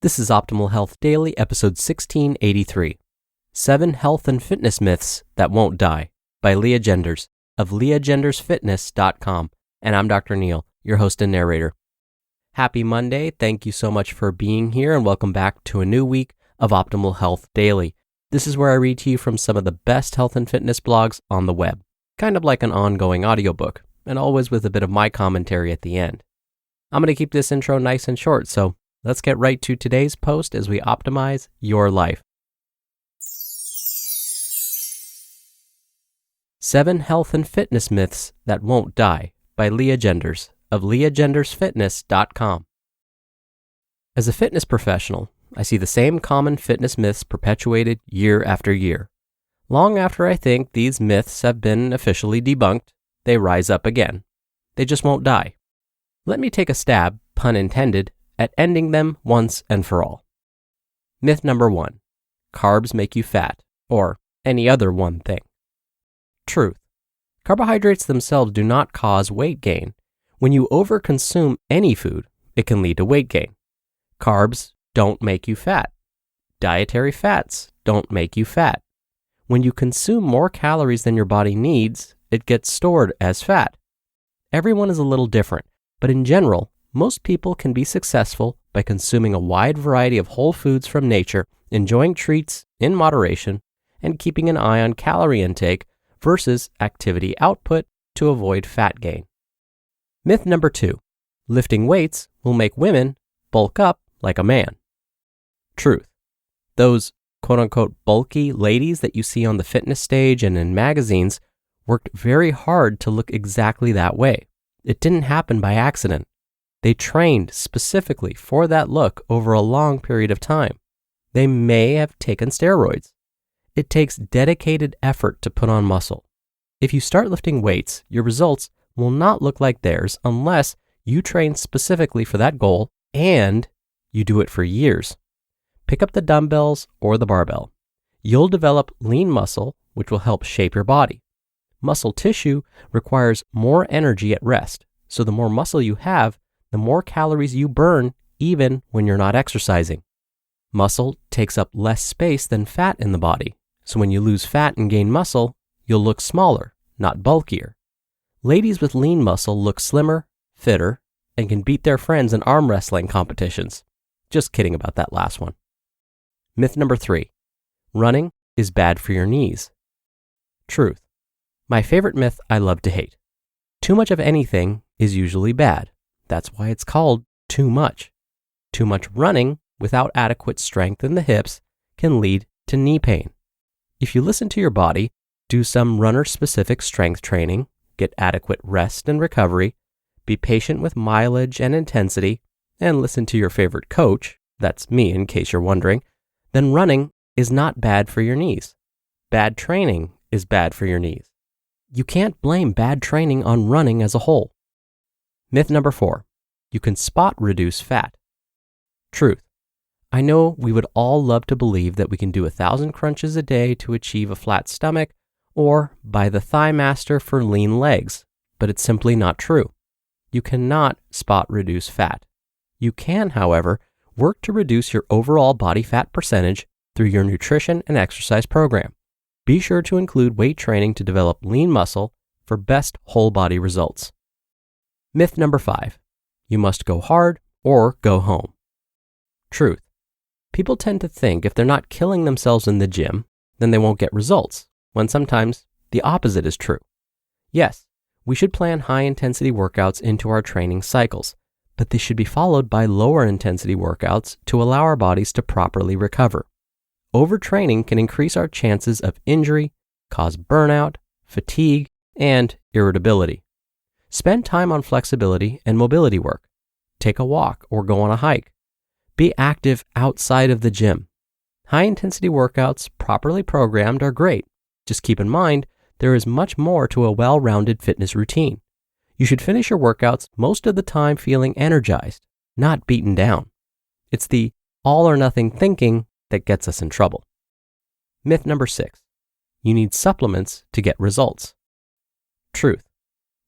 This is Optimal Health Daily, episode 1683. 7 Health and Fitness Myths That Won't Die by Lea Genders of leagendersfitness.com. And I'm Dr. Neil, your host and narrator. Happy Monday. Thank you so much for being here and welcome back to a new week of Optimal Health Daily. This is where I read to you from some of the best health and fitness blogs on the web, kind of like an ongoing audiobook, and always with a bit of my commentary at the end. I'm going to keep this intro nice and short, so let's get right to today's post as we optimize your life. 7 Health and Fitness Myths That Won't Die by Lea Genders of leagendersfitness.com. As a fitness professional, I see the same common fitness myths perpetuated year after year. Long after I think these myths have been officially debunked, they rise up again. They just won't die. Let me take a stab, pun intended, at ending them once and for all. Myth number 1. Carbs make you fat, or any other one thing. Truth. Carbohydrates themselves do not cause weight gain. When you overconsume any food, it can lead to weight gain. Carbs don't make you fat. Dietary fats don't make you fat. When you consume more calories than your body needs, it gets stored as fat. Everyone is a little different, but in general, most people can be successful by consuming a wide variety of whole foods from nature, enjoying treats in moderation, and keeping an eye on calorie intake versus activity output to avoid fat gain. Myth number 2. Lifting weights will make women bulk up like a man. Truth. Those quote-unquote bulky ladies that you see on the fitness stage and in magazines worked very hard to look exactly that way. It didn't happen by accident. They trained specifically for that look over a long period of time. They may have taken steroids. It takes dedicated effort to put on muscle. If you start lifting weights, your results will not look like theirs unless you train specifically for that goal and you do it for years. Pick up the dumbbells or the barbell. You'll develop lean muscle, which will help shape your body. Muscle tissue requires more energy at rest, so the more muscle you have, the more calories you burn even when you're not exercising. Muscle takes up less space than fat in the body, so when you lose fat and gain muscle, you'll look smaller, not bulkier. Ladies with lean muscle look slimmer, fitter, and can beat their friends in arm wrestling competitions. Just kidding about that last one. Myth number 3. Running is bad for your knees. Truth. My favorite myth I love to hate. Too much of anything is usually bad. That's why it's called too much. Too much running without adequate strength in the hips can lead to knee pain. If you listen to your body, do some runner-specific strength training, get adequate rest and recovery, be patient with mileage and intensity, and listen to your favorite coach, that's me in case you're wondering, then running is not bad for your knees. Bad training is bad for your knees. You can't blame bad training on running as a whole. Myth number 4. You can spot reduce fat. Truth. I know we would all love to believe that we can do 1,000 crunches a day to achieve a flat stomach or buy the Thigh Master for lean legs, but it's simply not true. You cannot spot reduce fat. You can, however, work to reduce your overall body fat percentage through your nutrition and exercise program. Be sure to include weight training to develop lean muscle for best whole body results. Myth number 5. You must go hard or go home. Truth. People tend to think if they're not killing themselves in the gym, then they won't get results, when sometimes the opposite is true. Yes, we should plan high-intensity workouts into our training cycles, but they should be followed by lower-intensity workouts to allow our bodies to properly recover. Overtraining can increase our chances of injury, cause burnout, fatigue, and irritability. Spend time on flexibility and mobility work. Take a walk or go on a hike. Be active outside of the gym. High-intensity workouts, properly programmed, are great. Just keep in mind, there is much more to a well-rounded fitness routine. You should finish your workouts most of the time feeling energized, not beaten down. It's the all-or-nothing thinking that gets us in trouble. Myth number 6. You need supplements to get results. Truth.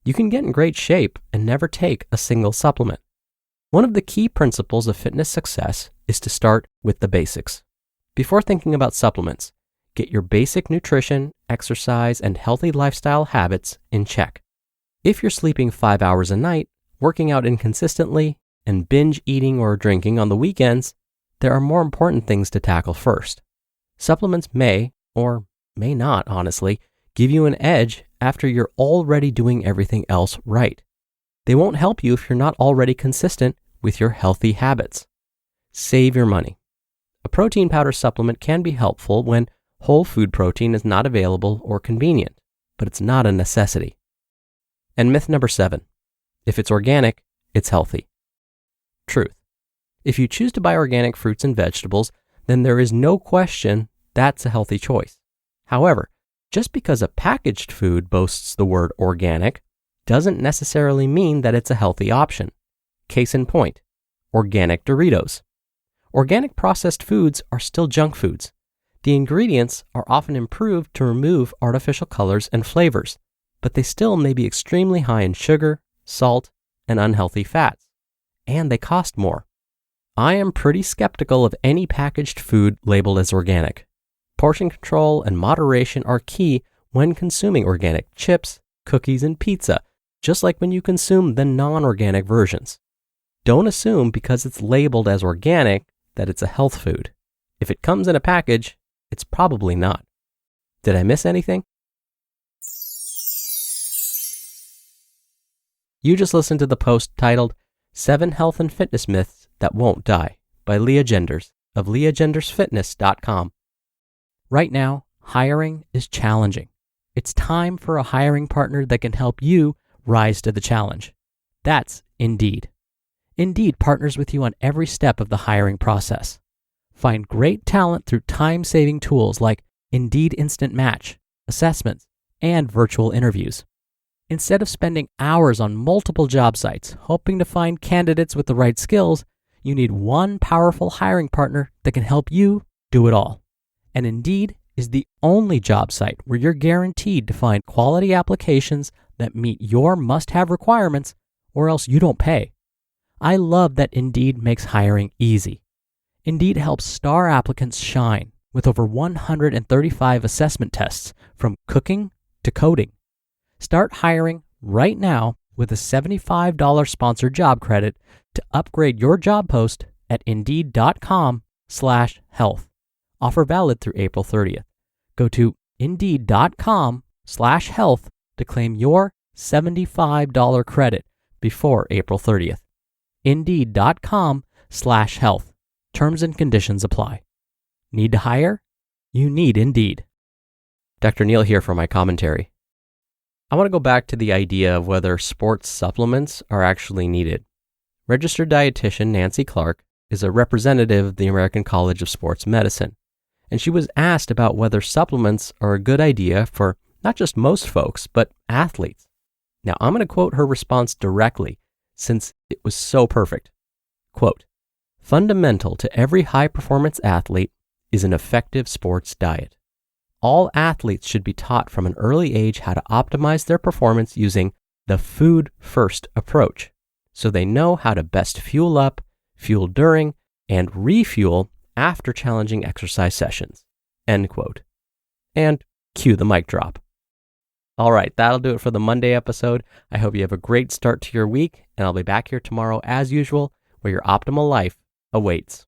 You can get in great shape and never take a single supplement. One of the key principles of fitness success is to start with the basics. Before thinking about supplements, get your basic nutrition, exercise, and healthy lifestyle habits in check. If you're sleeping 5 hours a night, working out inconsistently, and binge eating or drinking on the weekends, there are more important things to tackle first. Supplements may, or may not honestly, give you an edge after you're already doing everything else right. They won't help you if you're not already consistent with your healthy habits. Save your money. A protein powder supplement can be helpful when whole food protein is not available or convenient, but it's not a necessity. And myth number 7, if it's organic, it's healthy. Truth. If you choose to buy organic fruits and vegetables, then there is no question that's a healthy choice. However, just because a packaged food boasts the word organic doesn't necessarily mean that it's a healthy option. Case in point, organic Doritos. Organic processed foods are still junk foods. The ingredients are often improved to remove artificial colors and flavors, but they still may be extremely high in sugar, salt, and unhealthy fats, and they cost more. I am pretty skeptical of any packaged food labeled as organic. Portion control and moderation are key when consuming organic chips, cookies, and pizza, just like when you consume the non-organic versions. Don't assume because it's labeled as organic that it's a health food. If it comes in a package, it's probably not. Did I miss anything? You just listened to the post titled 7 Health and Fitness Myths That Won't Die by Lea Genders of leagendersfitness.com. Right now, hiring is challenging. It's time for a hiring partner that can help you rise to the challenge. That's Indeed. Indeed partners with you on every step of the hiring process. Find great talent through time-saving tools like Indeed Instant Match, assessments, and virtual interviews. Instead of spending hours on multiple job sites hoping to find candidates with the right skills, you need one powerful hiring partner that can help you do it all. And Indeed is the only job site where you're guaranteed to find quality applications that meet your must-have requirements, or else you don't pay. I love that Indeed makes hiring easy. Indeed helps star applicants shine with over 135 assessment tests from cooking to coding. Start hiring right now with a $75 sponsored job credit to upgrade your job post at Indeed.com/health. Offer valid through April 30th. Go to Indeed.com/health to claim your $75 credit before April 30th. Indeed.com/health. Terms and conditions apply. Need to hire? You need Indeed. Dr. Neal here for my commentary. I want to go back to the idea of whether sports supplements are actually needed. Registered dietitian Nancy Clark is a representative of the American College of Sports Medicine, and she was asked about whether supplements are a good idea for not just most folks, but athletes. Now, I'm going to quote her response directly since it was so perfect. Quote, "Fundamental to every high-performance athlete is an effective sports diet. All athletes should be taught from an early age how to optimize their performance using the food-first approach, so they know how to best fuel up, fuel during, and refuel after challenging exercise sessions." End quote. And cue the mic drop. All right, that'll do it for the Monday episode. I hope you have a great start to your week, and I'll be back here tomorrow as usual, where your optimal life awaits.